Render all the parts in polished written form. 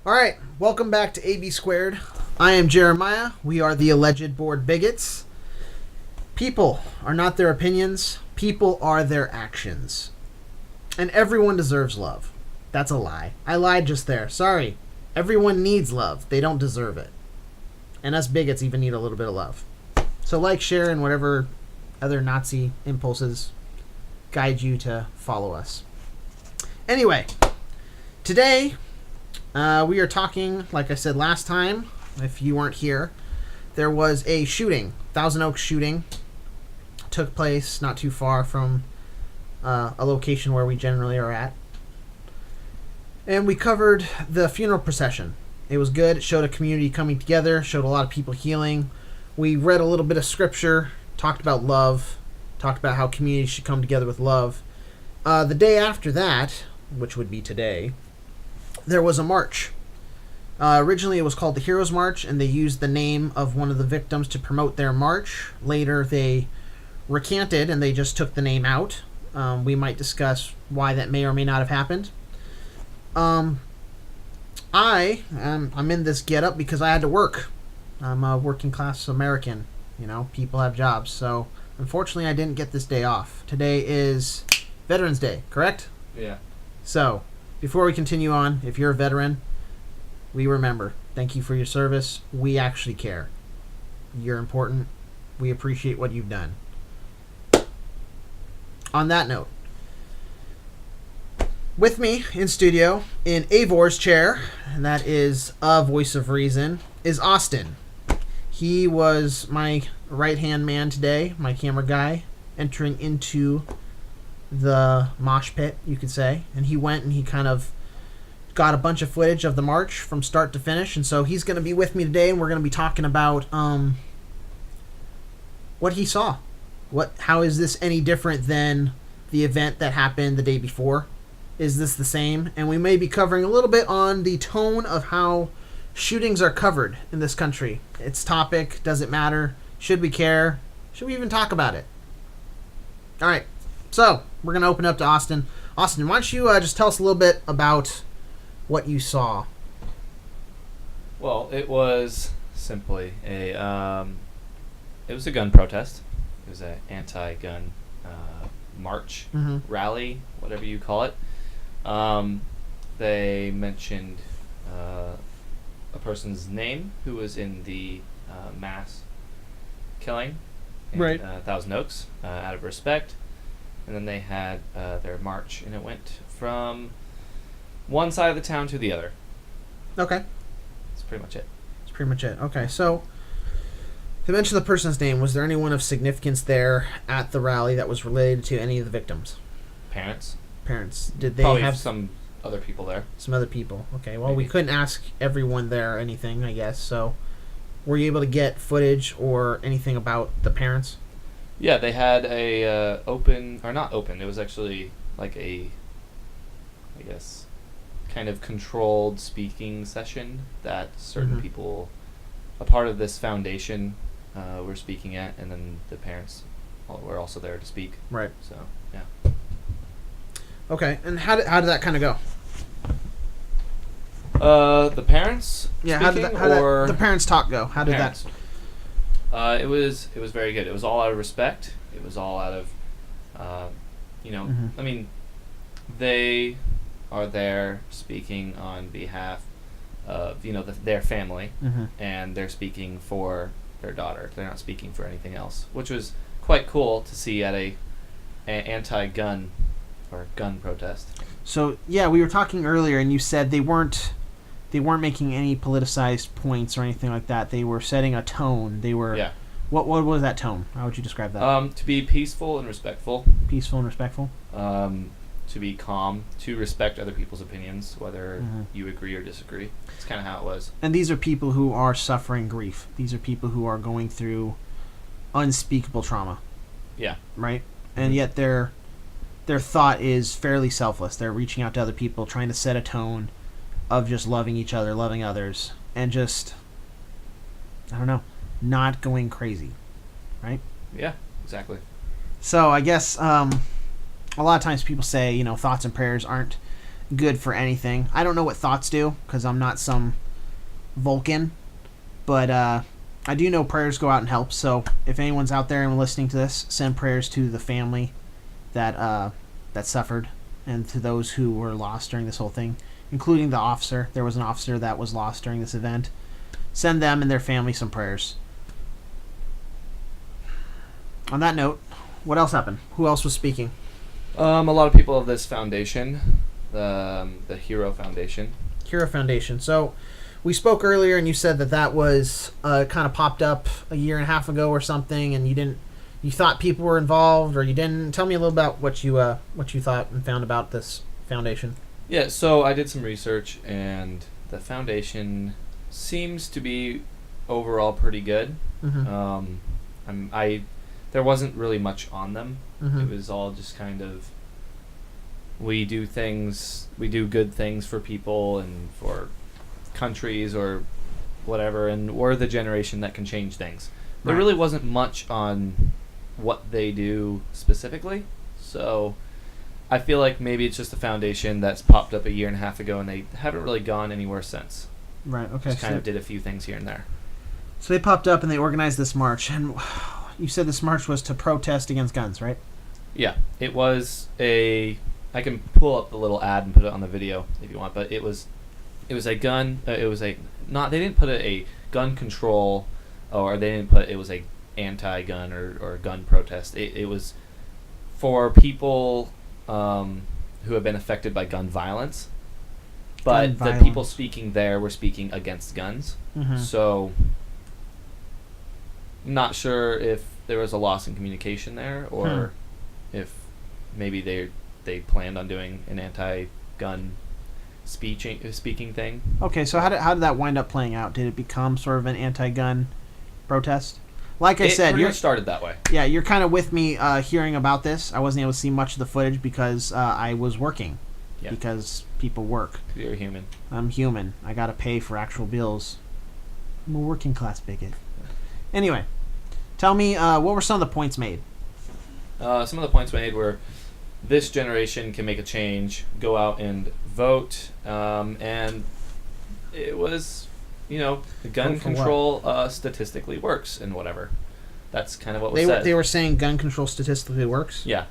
All right, welcome back to AB Squared. I am Jeremiah. We are the alleged bored bigots. People are not their opinions. People are their actions. And everyone deserves love. That's a lie. I lied just there. Sorry. Everyone needs love. They don't deserve it. And us bigots even need a little bit of love. So like, share, and whatever other Nazi impulses guide you to follow us. Anyway, today we are talking, like I said last time, if you weren't here, there was a shooting, Thousand Oaks shooting, took place not too far from a location where we generally are at. And we covered the funeral procession. It was good. It showed a community coming together, showed a lot of people healing. We read a little bit of scripture, talked about love, talked about how communities should come together with love. The day after that, which would be today, there was a march. Originally it was called the Heroes March, and they used the name of one of the victims to promote their march. Later they recanted and they just took the name out. We might discuss why that may or may not have happened. I'm in this getup because I had to work. I'm a working class American. You know, people have jobs. So unfortunately I didn't get this day off. Today is Veterans Day, correct? Yeah. So before we continue on, if you're a veteran, we remember. Thank you for your service. We actually care. You're important. We appreciate what you've done. On that note, with me in studio, in Avor's chair, and that is a voice of reason, is Austin. He was my right-hand man today, my camera guy, entering into the mosh pit, you could say. And he went and he kind of got a bunch of footage of the march from start to finish. And so he's going to be with me today, and we're going to be talking about what he saw. How is this any different than the event that happened the day before? Is this the same? And we may be covering a little bit on the tone of how shootings are covered in this country. Its topic, does it matter? Should we care? Should we even talk about it? All right. So, we're going to open up to Austin. Austin, why don't you just tell us a little bit about what you saw? Well, it was simply it was a gun protest. It was an anti-gun march, rally, whatever you call it. They mentioned a person's name who was in the mass killing in Thousand Oaks, out of respect. And then they had their march, and it went from one side of the town to the other. Okay. That's pretty much it. That's pretty much it. Okay, so to mention the person's name, was there anyone of significance there at the rally that was related to any of the victims? Parents. Did they Probably have some other people there? Some other people. Okay, well, Maybe. We couldn't ask everyone there anything, I guess. So were you able to get footage or anything about the parents? Yeah, they had a not open. It was actually like a, I guess, kind of controlled speaking session that certain people, a part of this foundation, were speaking at, and then the parents were also there to speak. Right. So yeah. Okay, and how did that kind of go? The parents. Yeah, speaking, how did or the parents' talk go? How did parents. that? It was very good. It was all out of respect. It was all out of, I mean, they are there speaking on behalf of, their family, and they're speaking for their daughter. They're not speaking for anything else, which was quite cool to see at a anti-gun or gun protest. So, yeah, we were talking earlier, and you said they weren't making any politicized points or anything like that. They were setting a tone. They were... Yeah. What was that tone? How would you describe that? To be peaceful and respectful. Peaceful and respectful? To be calm, to respect other people's opinions, whether you agree or disagree. That's kind of how it was. And these are people who are suffering grief. These are people who are going through unspeakable trauma. Yeah. Right? And yet their thought is fairly selfless. They're reaching out to other people, trying to set a tone of just loving each other, loving others, and just, I don't know, not going crazy, right? Yeah, exactly. So I guess a lot of times people say, thoughts and prayers aren't good for anything. I don't know what thoughts do because I'm not some Vulcan, but I do know prayers go out and help. So if anyone's out there and listening to this, send prayers to the family that suffered and to those who were lost during this whole thing, including the officer. There was an officer that was lost during this event. Send them and their family some prayers. On that note, what else happened? Who else was speaking? A lot of people of this foundation, the Hero Foundation. Hero Foundation. So we spoke earlier, and you said that was kind of popped up a year and a half ago or something, and you thought people were involved, or you didn't. Tell me a little about what you thought and found about this foundation. Yeah, so I did some research, and the foundation seems to be overall pretty good. Mm-hmm. There wasn't really much on them. Mm-hmm. It was all just kind of, we do good things for people and for countries or whatever, and we're the generation that can change things. There really wasn't much on what they do specifically, so I feel like maybe it's just a foundation that's popped up a year and a half ago, and they haven't really gone anywhere since. Right, okay. Just kind of did a few things here and there. So they popped up and they organized this march, and you said this march was to protest against guns, right? Yeah, it was I can pull up the little ad and put it on the video if you want, but it was a gun. They didn't put a gun control, or they didn't put it was a anti-gun or gun protest. It was for people who have been affected by gun violence, but the people speaking there were speaking against guns. Mm-hmm. So, not sure if there was a loss in communication there, or if maybe they planned on doing an anti-gun speaking thing. Okay, so how did that wind up playing out? Did it become sort of an anti-gun protest? Like I said, pretty much started that way. Yeah, you're kind of with me hearing about this. I wasn't able to see much of the footage because I was working. Yeah. Because people work. You're human. I'm human. I gotta pay for actual bills. I'm a working class bigot. Anyway, tell me, what were some of the points made? Some of the points made were this generation can make a change, go out and vote, and it was, gun control statistically works and whatever. That's kind of what was said. They were saying gun control statistically works? Yeah.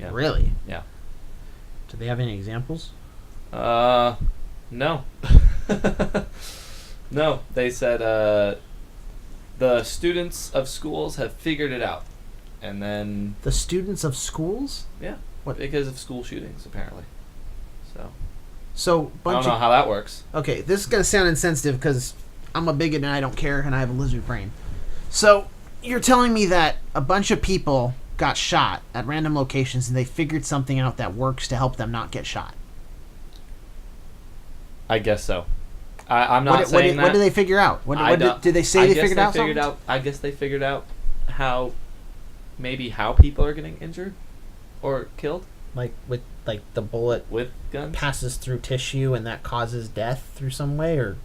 Really? Yeah. Do they have any examples? No. No, they said the students of schools have figured it out. And then... The students of schools? Yeah. What? Because of school shootings, apparently. So I don't know how that works. Okay, this is going to sound insensitive because I'm a bigot and I don't care and I have a lizard brain. So you're telling me that a bunch of people got shot at random locations and they figured something out that works to help them not get shot? I guess so. I'm not saying that. What did they figure out? Did they say they figured out something? I guess they figured out how people are getting injured or killed. Like the bullet with guns passes through tissue and that causes death through some way, or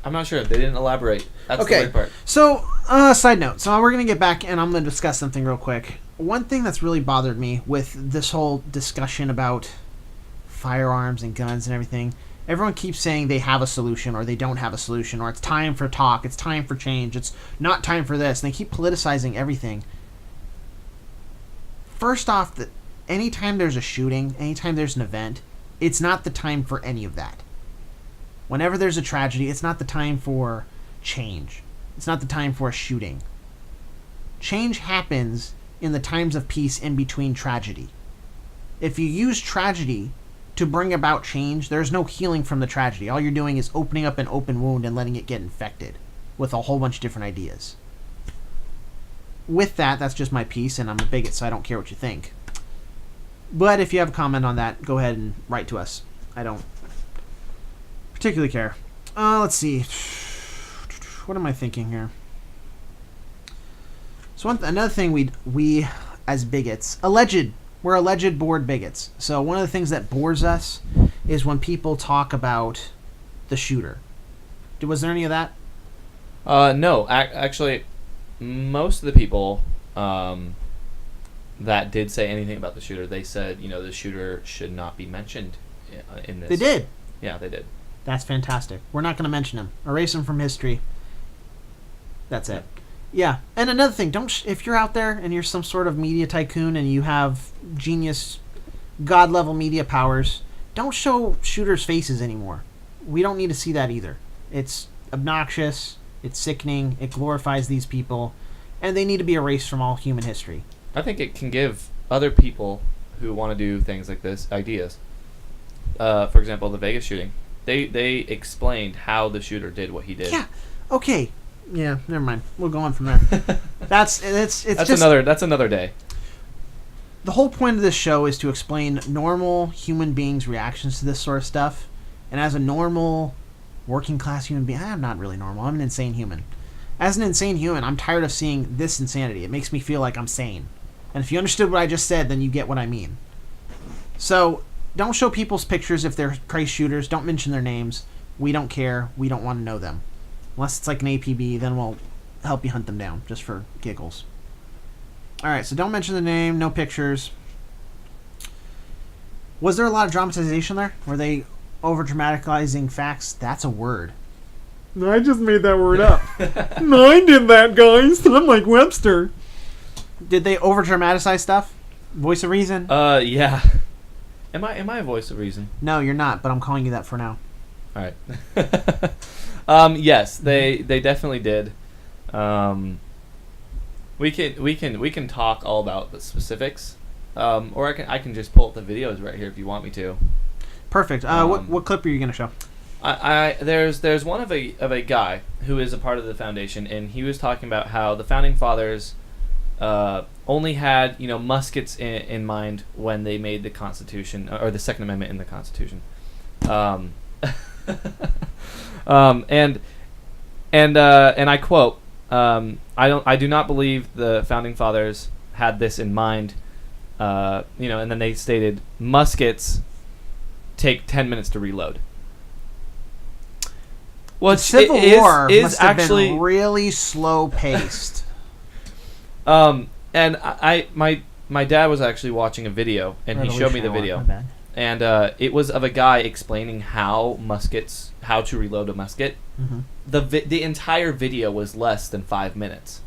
I'm not sure. They didn't elaborate. That's the weird part. So, side note. So we're gonna get back and I'm gonna discuss something real quick. One thing that's really bothered me with this whole discussion about firearms and guns and everything, everyone keeps saying they have a solution or they don't have a solution, or it's time for talk, it's time for change, it's not time for this, and they keep politicizing everything. First off, anytime there's a shooting, anytime there's an event, it's not the time for any of that. Whenever there's a tragedy, it's not the time for change. It's not the time for a shooting. Change happens in the times of peace in between tragedy. If you use tragedy to bring about change, there's no healing from the tragedy. All you're doing is opening up an open wound and letting it get infected with a whole bunch of different ideas. With that, that's just my piece, and I'm a bigot, so I don't care what you think. But if you have a comment on that, go ahead and write to us. I don't particularly care. Let's see. What am I thinking here? So another thing we as bigots, we're alleged bored bigots. So one of the things that bores us is when people talk about the shooter. Was there any of that? No. Actually, most of the people that did say anything about the shooter, they said, the shooter should not be mentioned in this. They did. Yeah, they did. That's fantastic. We're not going to mention him. Erase him from history. That's it. Yeah. And another thing, if you're out there and you're some sort of media tycoon and you have genius, god-level media powers, don't show shooters' faces anymore. We don't need to see that either. It's obnoxious. It's sickening. It glorifies these people. And they need to be erased from all human history. I think it can give other people who want to do things like this ideas. For example, the Vegas shooting. They explained how the shooter did what he did. Yeah. Okay. Yeah. Never mind. We'll go on from there. That's another day. The whole point of this show is to explain normal human beings' reactions to this sort of stuff. And as a normal working class human being, I'm not really normal. I'm an insane human. As an insane human, I'm tired of seeing this insanity. It makes me feel like I'm sane. And if you understood what I just said, then you get what I mean. So, don't show people's pictures if they're crazy shooters. Don't mention their names. We don't care. We don't want to know them. Unless it's like an APB, then we'll help you hunt them down, just for giggles. Alright, so don't mention the name, no pictures. Was there a lot of dramatization there? Were they over-dramatizing facts? That's a word. I just made that word up. No, I did that, guys. I'm like Webster. Did they over-dramatize stuff? Voice of reason? Yeah. Am I a voice of reason? No, you're not, but I'm calling you that for now. All right. Yes, they definitely did. We can talk all about the specifics, or I can just pull up the videos right here if you want me to. Perfect. What clip are you gonna show? There's one of a guy who is a part of the foundation, and he was talking about how the founding fathers only had muskets in mind when they made the Constitution or the Second Amendment in the Constitution, and I quote, I do not believe the founding fathers had this in mind, and then they stated muskets take 10 minutes to reload. Well, the Civil War must have been really slow paced. And my dad was actually watching a video, and he showed me the video, and it was of a guy explaining how to reload a musket. Mm-hmm. The entire video was less than 5 minutes.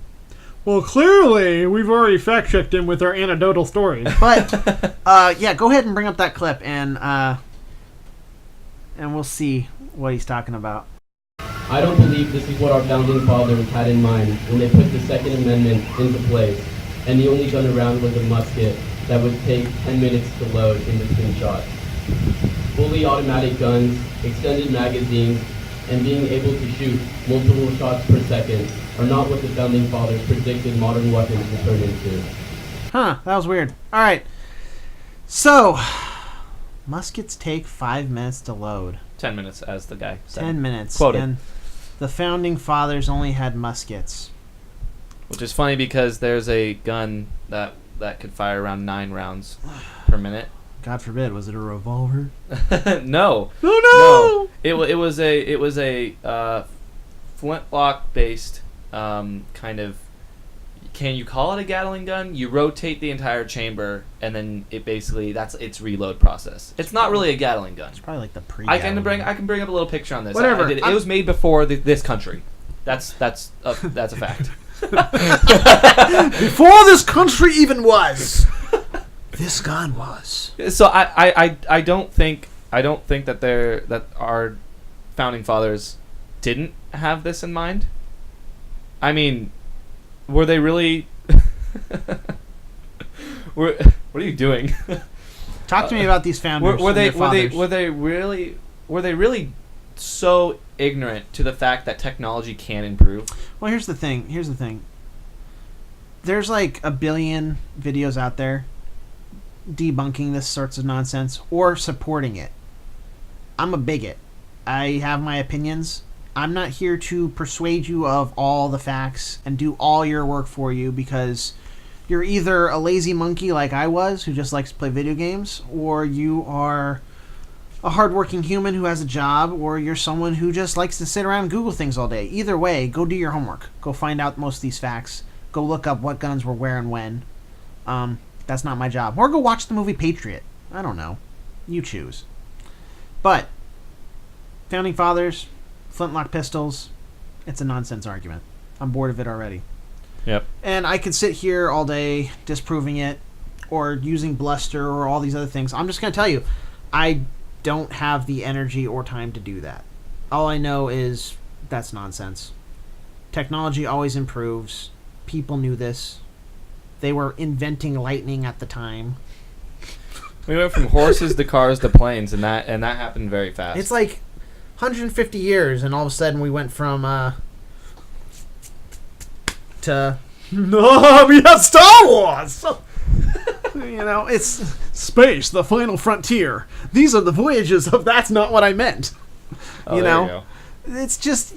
Well, clearly we've already fact checked him with our anecdotal stories. But yeah, go ahead and bring up that clip, and we'll see what he's talking about. I don't believe this is what our founding fathers had in mind when they put the Second Amendment into place, and the only gun around was a musket that would take 10 minutes to load in between shots. Fully automatic guns, extended magazines, and being able to shoot multiple shots per second are not what the founding fathers predicted modern weapons would turn into. Huh, that was weird. Alright, so muskets take 5 minutes to load. 10 minutes, as the guy said. 10 minutes. Quoted. And the founding fathers only had muskets. Which is funny because there's a gun that could fire around 9 rounds per minute. God forbid, was it a revolver? No. Oh no! It was a flintlock based kind of. Can you call it a Gatling gun? You rotate the entire chamber, and then it basically that's its reload process. It's not really a Gatling gun. It's probably like the pre. I can bring up a little picture on this. Whatever. It was made before this country. That's a fact. Before this country even was, this gun was. So I don't think that our founding fathers didn't have this in mind. I mean, were they really? What are you doing? Talk to me about these founders. Were they really so ignorant to the fact that technology can improve? Well, here's the thing. There's like a billion videos out there debunking this sorts of nonsense or supporting it. I'm a bigot. I have my opinions. I'm not here to persuade you of all the facts and do all your work for you, because you're either a lazy monkey like I was who just likes to play video games, or you are a hardworking human who has a job, or you're someone who just likes to sit around and Google things all day. Either way, go do your homework. Go find out most of these facts. Go look up what guns were where and when. That's not my job. Or go watch the movie Patriot. I don't know. You choose. But Founding Fathers, flintlock pistols, it's a nonsense argument. I'm bored of it already. Yep. And I could sit here all day disproving it or using bluster or all these other things. I'm just going to tell you, I don't have the energy or time to do that. All I know is that's nonsense. Technology always improves. People knew this. They were inventing lightning at the time. We went from horses to cars to planes, and that happened very fast. It's like 150 years, and all of a sudden we went from to No, we have Star Wars! it's space, the final frontier. These are the voyages of That's Not What I Meant. Oh, there you go. It's just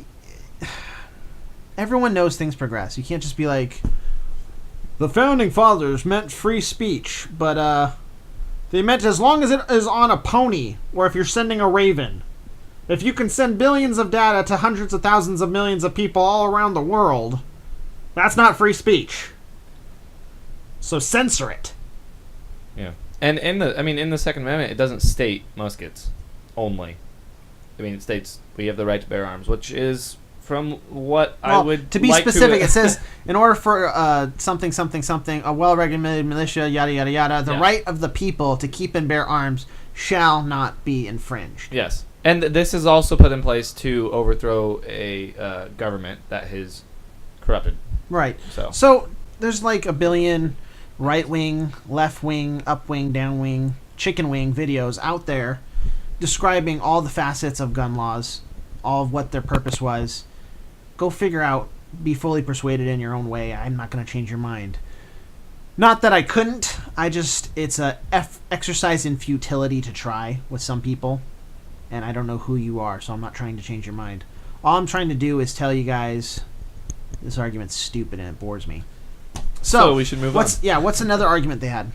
everyone knows things progress. You can't just be like the Founding Fathers meant free speech, but they meant as long as it is on a pony, or if you're sending a raven. If you can send billions of data to hundreds of thousands of millions of people all around the world, that's not free speech. So censor it. Yeah. And in the Second Amendment, it doesn't state muskets only. I mean, it states we have the right to bear arms, which is, from what I would to be like specific, it says, in order for something, a well-regulated militia, yada, yada, yada, the right of the people to keep and bear arms shall not be infringed. Yes. And this is also put in place to overthrow a government that is corrupted. Right. So there's like a billion right-wing, left-wing, up-wing, down-wing, chicken-wing videos out there describing all the facets of gun laws, all of what their purpose was. Go figure out, be fully persuaded in your own way. I'm not going to change your mind. Not that I couldn't. It's a exercise in futility to try with some people. And I don't know who you are, so I'm not trying to change your mind. All I'm trying to do is tell you guys this argument's stupid and it bores me. So we should move on. Yeah, what's another argument they had?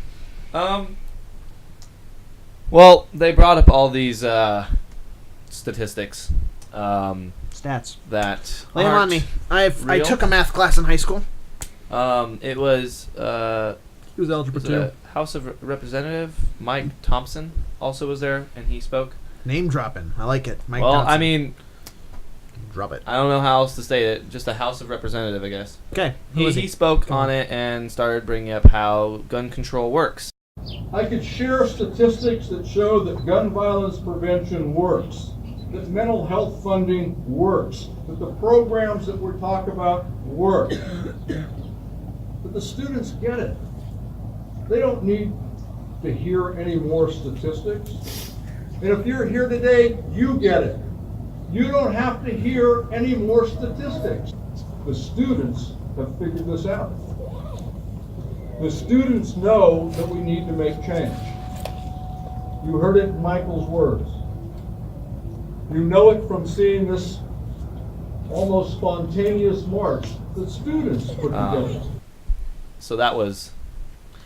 Well, they brought up all these statistics. Stats. That lay them on me. I took a math class in high school. It was He was algebra too. House of Representative Mike Thompson also was there, and he spoke. Name dropping. I like it. Mike well, Thompson. I mean, drop it. I don't know how else to state it. Just a House of Representative, I guess. Okay. He spoke on it and started bringing up how gun control works. I could share statistics that show that gun violence prevention works, that mental health funding works, that the programs that we're talking about work. But the students get it. They don't need to hear any more statistics. And if you're here today, you get it. You don't have to hear any more statistics. The students have figured this out. The students know that we need to make change. You heard it in Michael's words. You know it from seeing this almost spontaneous march that students put together. So that was...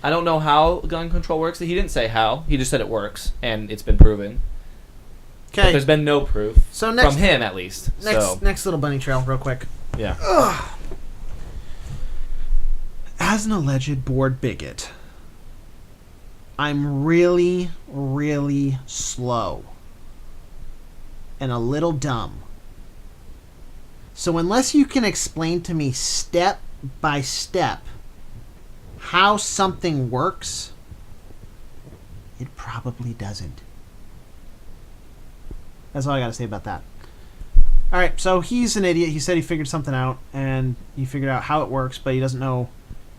I don't know how gun control works. He didn't say how. He just said it works, and it's been proven. Okay. There's been no proof. So next, from him, at least. Next little bunny trail, real quick. Yeah. Ugh. As an alleged bored bigot, I'm really, really slow and a little dumb. So unless you can explain to me step by step how something works, it probably doesn't. That's all I got to say about that. All right, so he's an idiot. He said he figured something out, and he figured out how it works, but he doesn't know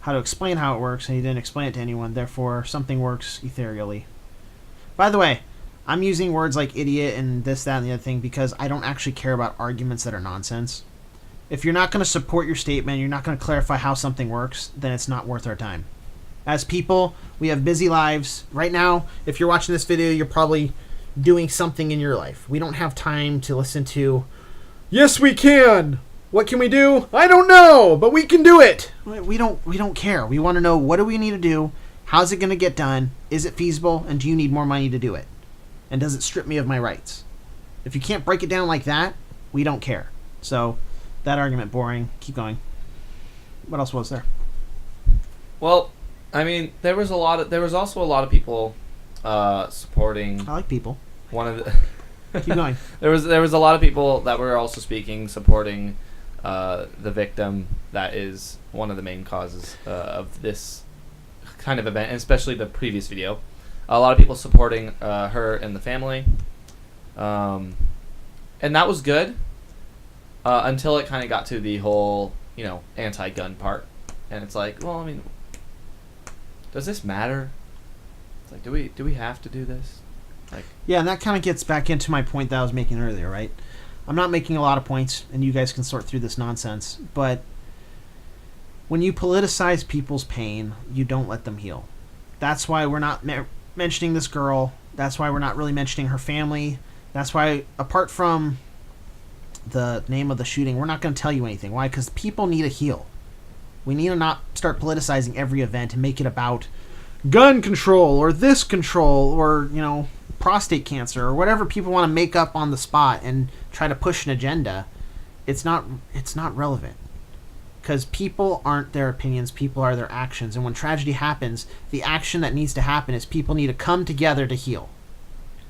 how to explain how it works, and he didn't explain it to anyone. Therefore, something works ethereally. By the way, I'm using words like idiot and this, that, and the other thing because I don't actually care about arguments that are nonsense. If you're not going to support your statement, you're not going to clarify how something works, then it's not worth our time. As people, we have busy lives. Right now, if you're watching this video, you're probably doing something in your life. We don't have time to listen to, yes, we can. What can we do? I don't know, but we can do it. We don't care. We want to know, what do we need to do? How's it going to get done? Is it feasible? And do you need more money to do it? And does it strip me of my rights? If you can't break it down like that, we don't care. So, that argument, boring. Keep going. What else was there? Well, I mean, there was also a lot of people supporting I like people. one of the. Keep going. There was a lot of people that were also supporting the victim. That is one of the main causes of this kind of event, and especially the previous video. A lot of people supporting her and the family, and that was good until it kind of got to the whole anti-gun part, and it's like, well, I mean, does this matter? It's like, do we have to do this? Like, yeah, and that kind of gets back into my point that I was making earlier, right? I'm not making a lot of points, and you guys can sort through this nonsense, but when you politicize people's pain, you don't let them heal. That's why we're not mentioning this girl. That's why we're not really mentioning her family. That's why, apart from the name of the shooting, we're not going to tell you anything. Why? Because people need to heal. We need to not start politicizing every event and make it about gun control or this control or, prostate cancer or whatever people want to make up on the spot and try to push an agenda. It's not relevant. Because people aren't their opinions, people are their actions. And when tragedy happens, the action that needs to happen is people need to come together to heal.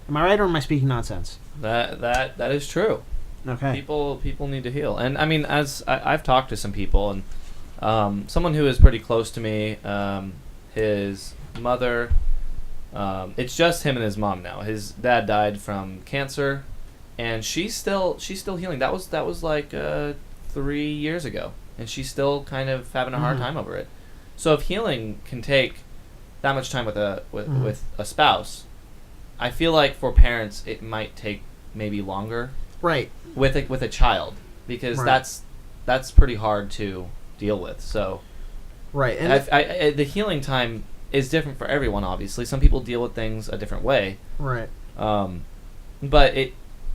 Am I right, or am I speaking nonsense? That is true. Okay. People need to heal. And I mean, as I've talked to some people, and someone who is pretty close to me, his mother, it's just him and his mom now. His dad died from cancer, and she's still healing. That was like 3 years ago. And she's still kind of having a hard time over it. So if healing can take that much time with a spouse, I feel like for parents it might take maybe longer. Right. With a child, because right. that's pretty hard to deal with. So right. And the healing time is different for everyone. Obviously, some people deal with things a different way. Right. But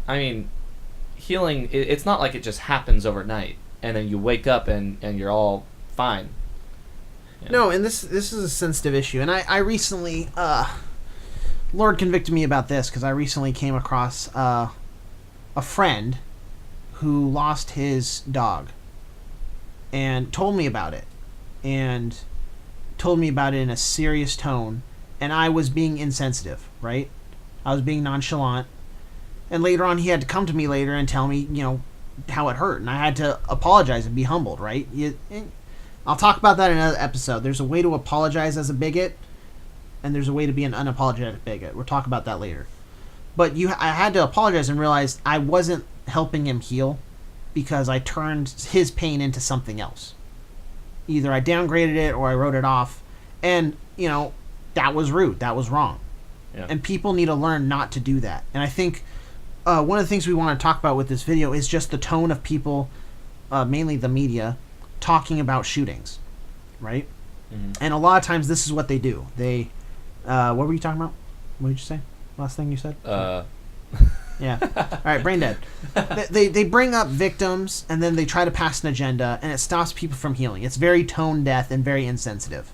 healing. It's not like it just happens overnight. And then you wake up and you're all fine. No, and this is a sensitive issue. And I recently, Lord convicted me about this because I recently came across a friend who lost his dog and told me about it. And told me about it in a serious tone. And I was being insensitive, right? I was being nonchalant. And later on, he had to come to me later and tell me, how it hurt, and I had to apologize and be humbled, right? I'll talk about that in another episode. There's a way to apologize as a bigot, and there's a way to be an unapologetic bigot. We'll talk about that later. But I had to apologize and realize I wasn't helping him heal because I turned his pain into something else. Either I downgraded it or I wrote it off, and, that was rude. That was wrong. Yeah. And people need to learn not to do that. And I think one of the things we want to talk about with this video is just the tone of people, mainly the media, talking about shootings, right? Mm-hmm. And a lot of times this is what they do. They, what were you talking about? What did you say? Last thing you said? Yeah. All right, brain dead. They bring up victims, and then they try to pass an agenda, and it stops people from healing. It's very tone deaf and very insensitive.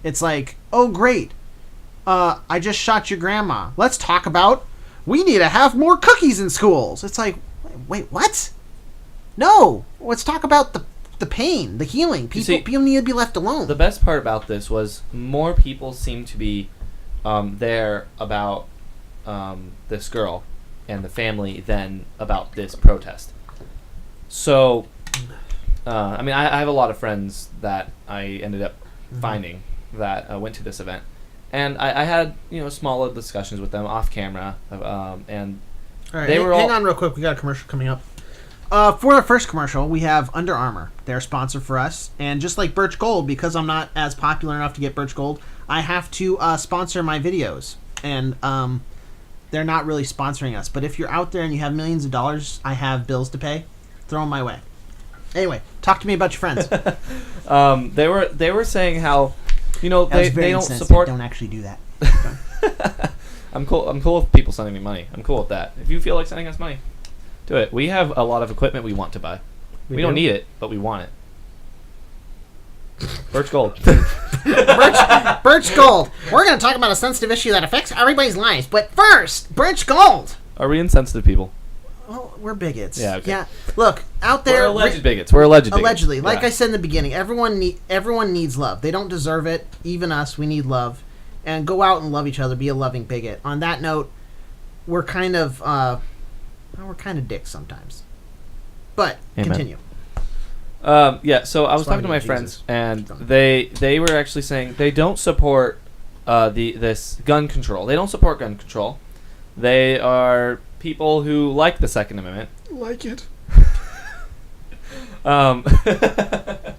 It's like, oh, great. I just shot your grandma. Let's talk about we need to have more cookies in schools. It's like, wait, what? No. Let's talk about the pain, the healing. People need to be left alone. The best part about this was more people seem to be there about this girl and the family than about this protest. So, I have a lot of friends that I ended up finding that went to this event. And I had, smaller discussions with them off camera, and all right, hang on real quick. We got a commercial coming up. For our first commercial, we have Under Armour. They're a sponsor for us, and just like Birch Gold, because I'm not as popular enough to get Birch Gold, I have to sponsor my videos, and they're not really sponsoring us. But if you're out there and you have millions of dollars, I have bills to pay. Throw them my way. Anyway, talk to me about your friends. They were saying how. They don't support. Don't actually do that. I'm cool with people sending me money. I'm cool with that. If you feel like sending us money, do it. We have a lot of equipment we want to buy. We don't need it, but we want it. Birch Gold. Birch Gold. We're going to talk about a sensitive issue that affects everybody's lives. But first, Birch Gold. Are we insensitive people? Well, we're bigots. Yeah, okay. Yeah. Look, out there... We're alleged bigots. We're alleged bigots. Allegedly. Like Yeah. I said in the beginning, everyone needs love. They don't deserve it. Even us, we need love. And go out and love each other. Be a loving bigot. On that note, we're kind of... we're kind of dicks sometimes. But, Amen. continue. Yeah, so I was talking to my friends, and they were actually saying they don't support this gun control. They don't support gun control. They are people who like the Second Amendment. Like it.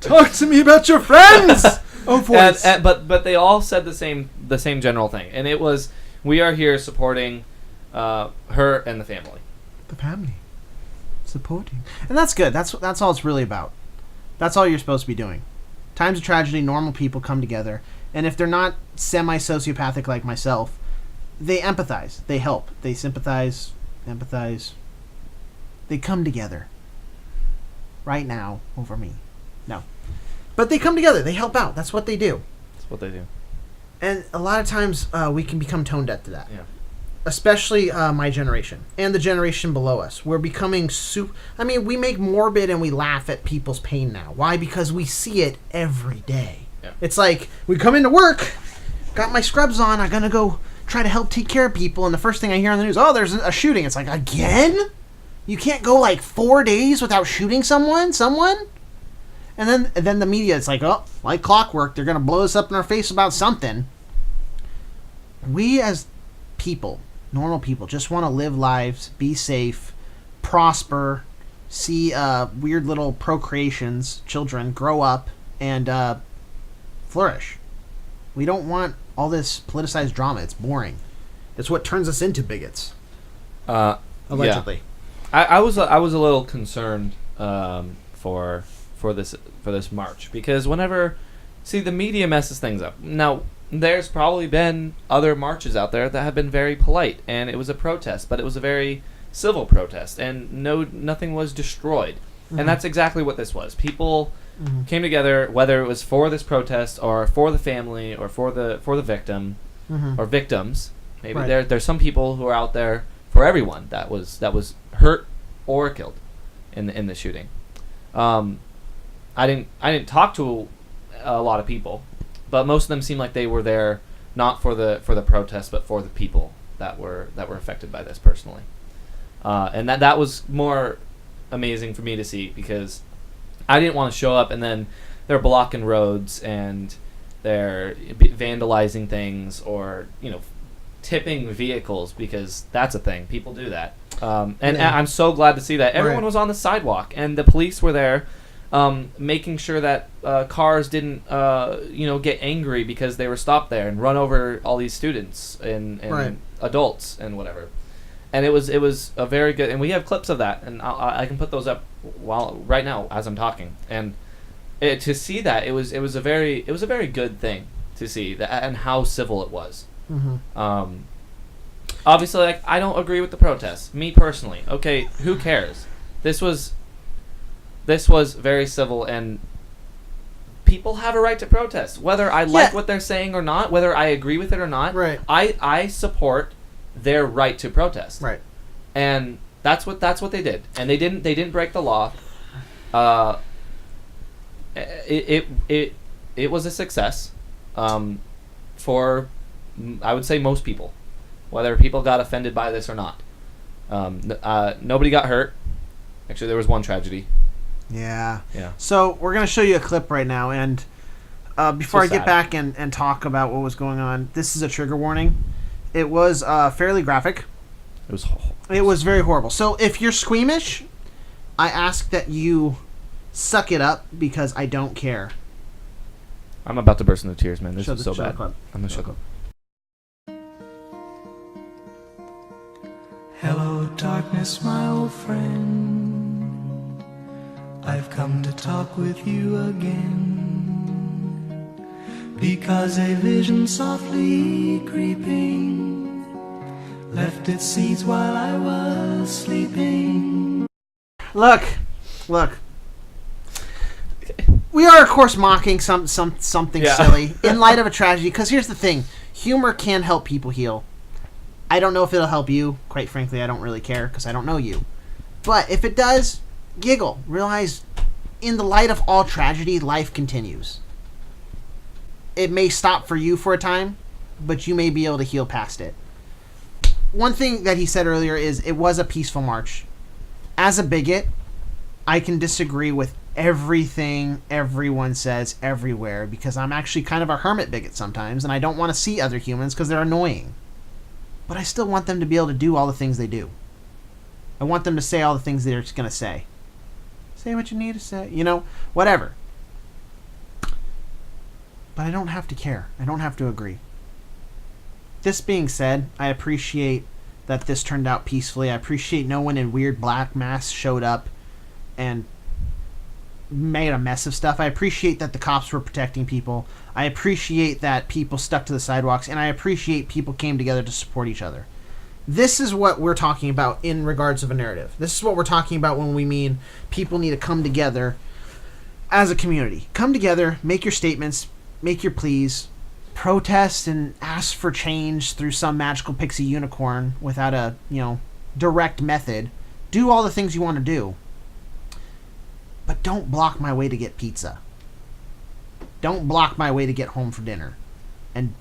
Talk to me about your friends! Oh, voice. But they all said the same general thing, and it was, we are here supporting her and the family. The family. Supporting. And that's good. That's all it's really about. That's all you're supposed to be doing. Times of tragedy, normal people come together, and if they're not semi-sociopathic like myself, they empathize. They help. They sympathize, empathize. They come together. Right now, over me. No. But they come together. They help out. That's what they do. That's what they do. And a lot of times, we can become tone deaf to that. Yeah. Especially my generation and the generation below us. We're becoming we make morbid and we laugh at people's pain now. Why? Because we see it every day. Yeah. It's like, we come into work, got my scrubs on, I'm going to go try to help take care of people, and the first thing I hear on the news, oh, there's a shooting. It's like, again? You can't go like 4 days without shooting someone? And then the media, it's like, oh, like clockwork, they're going to blow us up in our face about something. We as people, normal people, just want to live lives, be safe, prosper, see weird little procreations, children grow up and flourish. We don't want all this politicized drama. It's boring. It's what turns us into bigots. Allegedly. Yeah. I was a little concerned for this march, because whenever, the media messes things up. Now, there's probably been other marches out there that have been very polite, and it was a protest, but it was a very civil protest, and nothing was destroyed. Mm-hmm. And that's exactly what this was. People came together, whether it was for this protest or for the family or for the victim or victims. Maybe right. There's some people who are out there for everyone that was hurt or killed in the shooting. I didn't talk to a lot of people, but most of them seemed like they were there not for the protest, but for the people that were affected by this personally. And that was more amazing for me to see, because I didn't want to show up and then they're blocking roads and they're vandalizing things or tipping vehicles, because that's a thing. People do that. I'm so glad to see that everyone was on the sidewalk and the police were there, making sure that cars didn't get angry because they were stopped there and run over all these students and adults and whatever. And it was a very good, and we have clips of that, and I can put those up right now as I'm talking. And to see that, it was a very good thing to see that, and how civil it was. Mm-hmm. Obviously, I don't agree with the protests. Me personally, okay, who cares? This was very civil, and people have a right to protest, whether I like what they're saying or not, whether I agree with it or not. Right. I support their right to protest. Right. And that's what they did, and they didn't break the law. It was a success, for I would say most people, whether people got offended by this or not. Nobody got hurt. Actually, there was one tragedy. Yeah. Yeah. So we're going to show you a clip right now, and before I get sad. back and talk about what was going on, this is a trigger warning. It was fairly graphic. It was very horrible. So if you're squeamish, I ask that you suck it up, because I don't care. I'm about to burst into tears, man. This is so bad. Clip. I'm gonna show them. Hello, darkness, my old friend. I've come to talk with you again, because a vision softly creeping left its seeds while I was sleeping. Look. We are, of course, mocking something silly in light of a tragedy, because here's the thing. Humor can help people heal. I don't know if it'll help you. Quite frankly, I don't really care, because I don't know you. But if it does, giggle. Realize, in the light of all tragedy, life continues. It may stop for you for a time, but you may be able to heal past it. One thing that he said earlier is it was a peaceful march. As a bigot, I can disagree with everything everyone says everywhere because I'm actually kind of a hermit bigot sometimes, and I don't want to see other humans because they're annoying. But I still want them to be able to do all the things they do. I want them to say all the things they're going to say. Say what you need to say. Whatever. But I don't have to care. I don't have to agree. This being said, I appreciate that this turned out peacefully. I appreciate no one in weird black masks showed up and made a mess of stuff. I appreciate that the cops were protecting people. I appreciate that people stuck to the sidewalks, and I appreciate people came together to support each other. This is what we're talking about in regards of a narrative. This is what we're talking about when we mean people need to come together as a community. Come together, make your statements, make your pleas, protest and ask for change through some magical pixie unicorn without a, direct method. Do all the things you want to do. But don't block my way to get pizza. Don't block my way to get home for dinner. And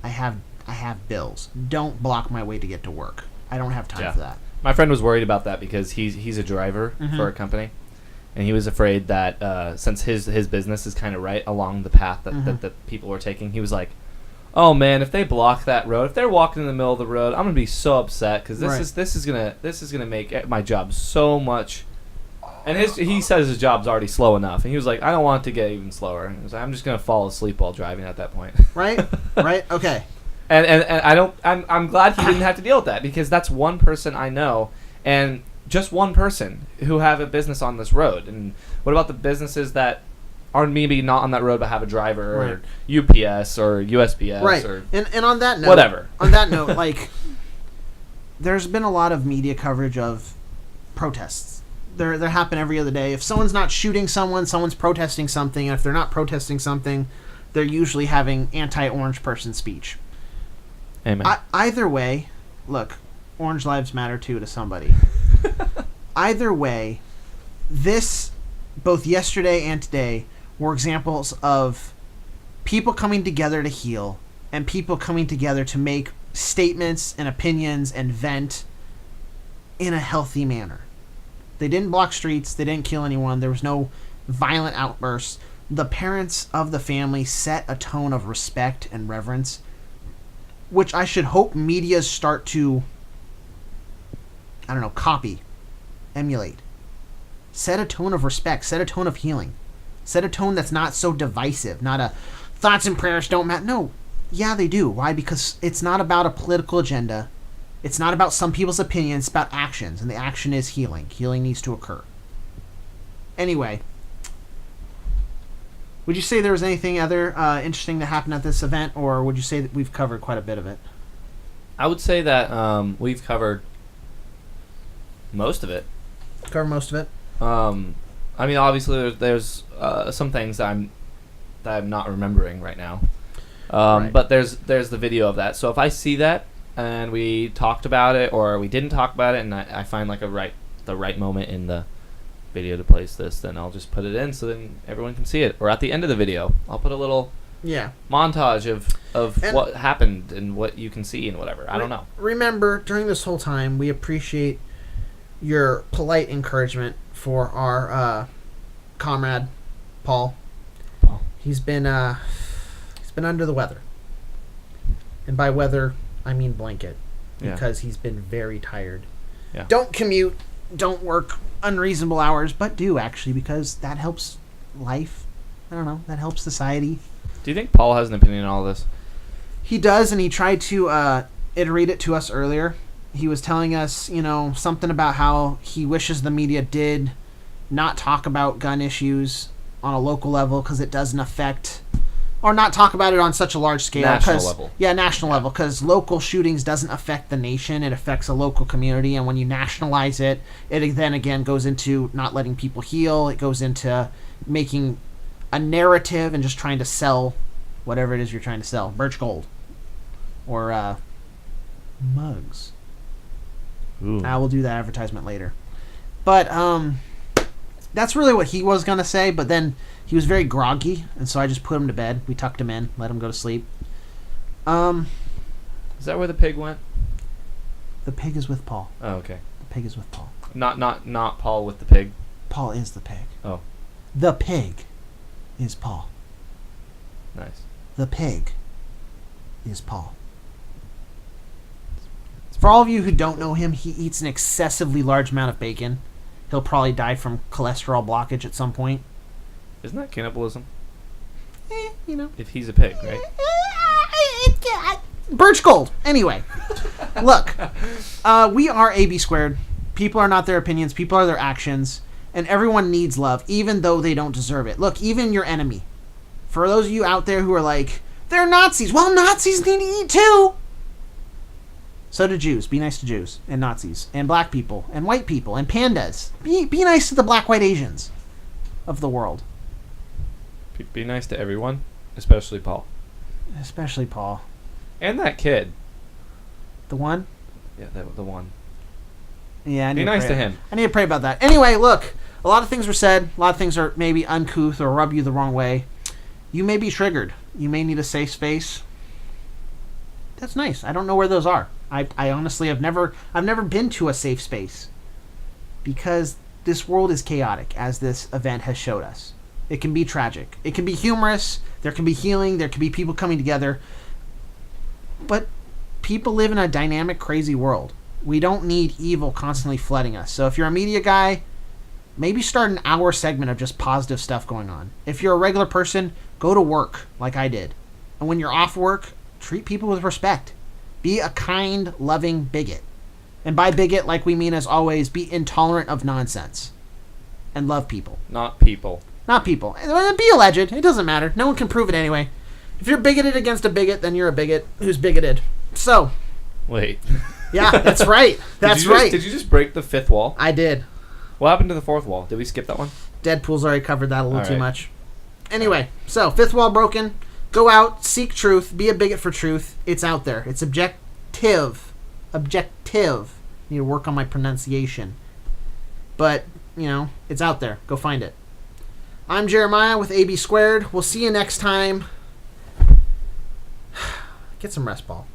I have bills. Don't block my way to get to work. I don't have time for that. My friend was worried about that because he's a driver for a company. And he was afraid that since his business is kind of right along the path that people were taking, he was like, "Oh man, if they block that road, if they're walking in the middle of the road, I'm gonna be so upset because this is gonna make my job so much." And he says his job's already slow enough, and he was like, "I don't want it to get even slower." And he was like, "I'm just gonna fall asleep while driving at that point." Right, okay. And I'm glad he didn't have to deal with that because that's one person I know, and just one person who have a business on this road. And what about the businesses that are maybe not on that road but have a driver or UPS or USPS or and on that note, whatever. On that note, there's been a lot of media coverage of protests. They happen every other day. If someone's not shooting someone's protesting something. And if they're not protesting something, they're usually having anti-orange person speech. Amen. Either way, look, orange lives matter too to somebody. Either way, this, both yesterday and today, were examples of people coming together to heal and people coming together to make statements and opinions and vent in a healthy manner. They didn't block streets. They didn't kill anyone. There was no violent outbursts. The parents of the family set a tone of respect and reverence, which I should hope media start to, copy, emulate. Set a tone of respect. Set a tone of healing. Set a tone that's not so divisive. Not a thoughts and prayers don't matter. No. Yeah, they do. Why? Because it's not about a political agenda. It's not about some people's opinions. It's about actions. And the action is healing. Healing needs to occur. Anyway. Would you say there was anything other interesting that happened at this event? Or would you say that we've covered quite a bit of it? I would say that we've covered most of it. Cover most of it? I mean, obviously, there's some things that I'm not remembering right now. But there's the video of that. So if I see that and we talked about it or we didn't talk about it, and I find the right moment in the video to place this, then I'll just put it in so then everyone can see it. Or at the end of the video, I'll put a little montage of what happened and what you can see and whatever. I don't know. Remember, during this whole time, we appreciate your polite encouragement for our comrade Paul. He's been under the weather, and by weather I mean blanket, because he's been very tired. Yeah. Don't commute, don't work unreasonable hours, but do actually, because that helps life. I don't know, that helps society. Do you think Paul has an opinion on all this? He does, and he tried to iterate it to us earlier. He was telling us, something about how he wishes the media did not talk about gun issues on a local level because it doesn't affect, or not talk about it on such a large scale. National level. Yeah, national level, because local shootings doesn't affect the nation. It affects a local community, and when you nationalize it, it then again goes into not letting people heal. It goes into making a narrative and just trying to sell whatever it is you're trying to sell. Birch gold. Or mugs. Ooh. I will do that advertisement later. But that's really what he was gonna say. But then he was very groggy, and so I just put him to bed. We tucked him in, let him go to sleep. Is that where the pig went? The pig is with Paul. Oh, okay. The pig is with Paul. Not Paul with the pig. Paul is the pig. Oh, The pig is Paul. nice. The pig is Paul. For all of you who don't know him, he eats an excessively large amount of bacon. He'll probably die from cholesterol blockage at some point. Isn't that cannibalism? You know. If he's a pig, right? Birch gold. Anyway, look, we are AB squared. People are not their opinions. People are their actions. And everyone needs love, even though they don't deserve it. Look, even your enemy. For those of you out there who are like, they're Nazis. Well, Nazis need to eat too. So do Jews. Be nice to Jews and Nazis and black people and white people and pandas. Be nice to the black, white, Asians of the world. Be nice to everyone, especially Paul. Especially Paul. And that kid. The one? Yeah, the one. Yeah, I need Be to nice pray. to him. I need to pray about that. Anyway, look, a lot of things were said. A lot of things are maybe uncouth or rub you the wrong way. You may be triggered. You may need a safe space. That's nice. I don't know where those are. I honestly have never been to a safe space because this world is chaotic, as this event has showed us. It can be tragic. It can be humorous. There can be healing. There can be people coming together. But people live in a dynamic, crazy world. We don't need evil constantly flooding us. So if you're a media guy, maybe start an hour segment of just positive stuff going on. If you're a regular person, go to work like I did. And when you're off work, treat people with respect. Be a kind, loving bigot. And by bigot, like we mean as always, be intolerant of nonsense. And love people. Not people. Not people. Be alleged. It doesn't matter. No one can prove it anyway. If you're bigoted against a bigot, then you're a bigot who's bigoted. So. Wait. Yeah, that's right. That's right. Did you just break the fifth wall? I did. What happened to the fourth wall? Did we skip that one? Deadpool's already covered that a little All too right. much. Anyway, so fifth wall broken. Go out, seek truth, be a bigot for truth. It's out there. It's objective. Objective. Need to work on my pronunciation. But, you know, it's out there. Go find it. I'm Jeremiah with AB Squared. We'll see you next time. Get some rest, Paul.